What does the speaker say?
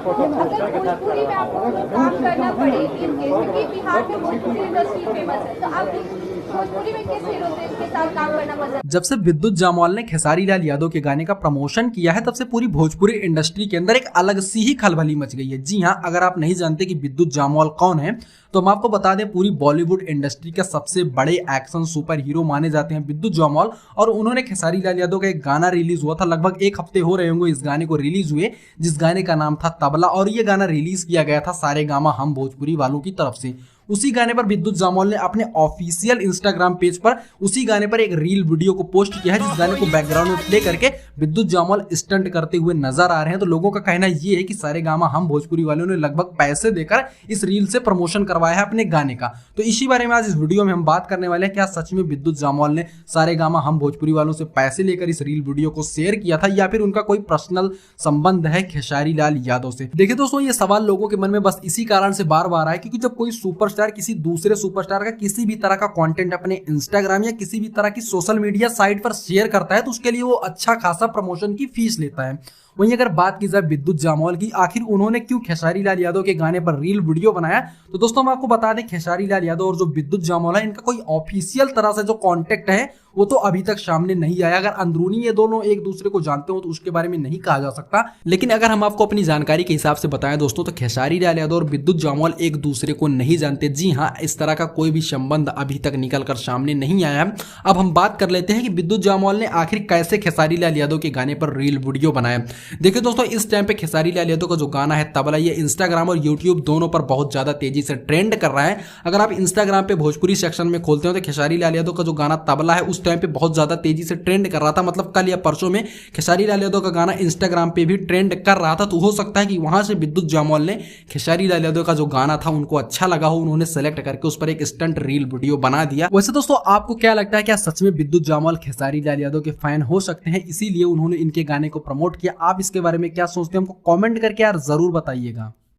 भोजपुरी में आपको काम करना पड़े क्योंकि बिहार में भोजपुरी इंडस्ट्री फेमस है, तो आप भोजपुरी में किस हीरो के साथ काम करना पसंद? जब से विद्युत जामवाल ने खेसारी लाल यादव के गाने का प्रमोशन किया है तब से पूरी भोजपुरी इंडस्ट्री के अंदर एक अलग सी ही खलबली मच गई है। जी हाँ, अगर आप नहीं जानते कि विद्युत जामवाल कौन है तो हम आपको बता दें, पूरी बॉलीवुड इंडस्ट्री का सबसे बड़े एक्शन सुपर हीरो माने जाते हैं विद्युत जामवाल। और उन्होंने खेसारी लाल यादव का एक गाना रिलीज हुआ था, लगभग एक हफ्ते हो रहे होंगे इस गाने को रिलीज हुए, जिस गाने का नाम था तबला। और ये गाना रिलीज किया गया था सारेगामा हम भोजपुरी वालों की तरफ से। उसी गाने पर विद्युत जामवाल ने अपने ऑफिशियल इंस्टाग्राम पेज पर उसी गाने पर एक रील वीडियो को पोस्ट किया है, जिस गाने को बैकग्राउंड में प्ले करके विद्युत जामवाल स्टंट करते हुए नजर आ रहे हैं। तो लोगों का कहना ये है कि सारेगामा हम भोजपुरी वालों ने लगभग पैसे देकर इस रील से प्रमोशन करवाया है अपने गाने का। तो इसी बारे में आज इस वीडियो में हम बात करने वाले हैं, क्या सच में विद्युत जामवाल ने सारेगामा हम भोजपुरी वालों से पैसे लेकर इस रील वीडियो को शेयर किया था, या फिर उनका कोई पर्सनल संबंध है खेसारी लाल यादव से। देखिए दोस्तों, ये सवाल लोगों के मन में बस इसी कारण से बार बार आया क्योंकि जब कोई सुपरस्टार किसी दूसरे सुपरस्टार का किसी भी तरह का कंटेंट अपने इंस्टाग्राम या किसी भी तरह की सोशल मीडिया साइट पर शेयर करता है तो उसके लिए वो अच्छा खासा प्रमोशन की फीस लेता है। वहीं अगर बात की जाए विद्युत जामवाल की, आखिर उन्होंने क्यों खेसारी लाल यादव के गाने पर रील वीडियो बनाया, तो दोस्तों हम आपको बता दें, खेसारी लाल यादव और जो विद्युत जामवाल है इनका कोई ऑफिशियल तरह से जो कॉन्टेक्ट है वो तो अभी तक सामने नहीं आया। अगर अंदरूनी ये दोनों एक दूसरे को जानते हो तो उसके बारे में नहीं कहा जा सकता, लेकिन अगर हम आपको अपनी जानकारी के हिसाब से बताएं दोस्तों, तो खेसारी लाल यादव और विद्युत जामवाल एक दूसरे को नहीं जानते। जी हाँ, इस तरह का कोई भी संबंध अभी तक निकल कर सामने नहीं आया है। अब हम बात कर लेते हैं कि विद्युत जामवाल ने आखिर कैसे खेसारी लाल यादव के गाने पर रील वीडियो बनाया। देखिए दोस्तों, इस टाइम पे खेसारी लाल यादव का जो गाना है तबला, ये इंस्टाग्राम और यूट्यूब दोनों पर बहुत ज्यादा तेजी से ट्रेंड कर रहा है। अगर आप इंस्टाग्राम पे भोजपुरी सेक्शन में खोलते हो तो खेसारी लाल यादव का जो गाना तबला है उस टाइम पे बहुत ज्यादा तेजी से ट्रेंड कर रहा था। मतलब कल या परसों में खेसारी लाल यादव का गाना इंस्टाग्राम पे भी ट्रेंड कर रहा था। तो हो सकता है कि वहां से विद्युत जामवाल ने खेसारी लाल यादव का जो गाना था उनको अच्छा लगा हो, उन्होंने सेलेक्ट करके उस पर एक स्टंट रील वीडियो बना दिया। वैसे दोस्तों, आपको क्या लगता है, क्या सच में विद्युत जामवाल खेसारी लाल यादव के फैन हो सकते हैं, इसीलिए उन्होंने इनके गाने को प्रमोट किया? आप इसके बारे में क्या सोचते हैं, हमको कमेंट करके यार जरूर बताइएगा।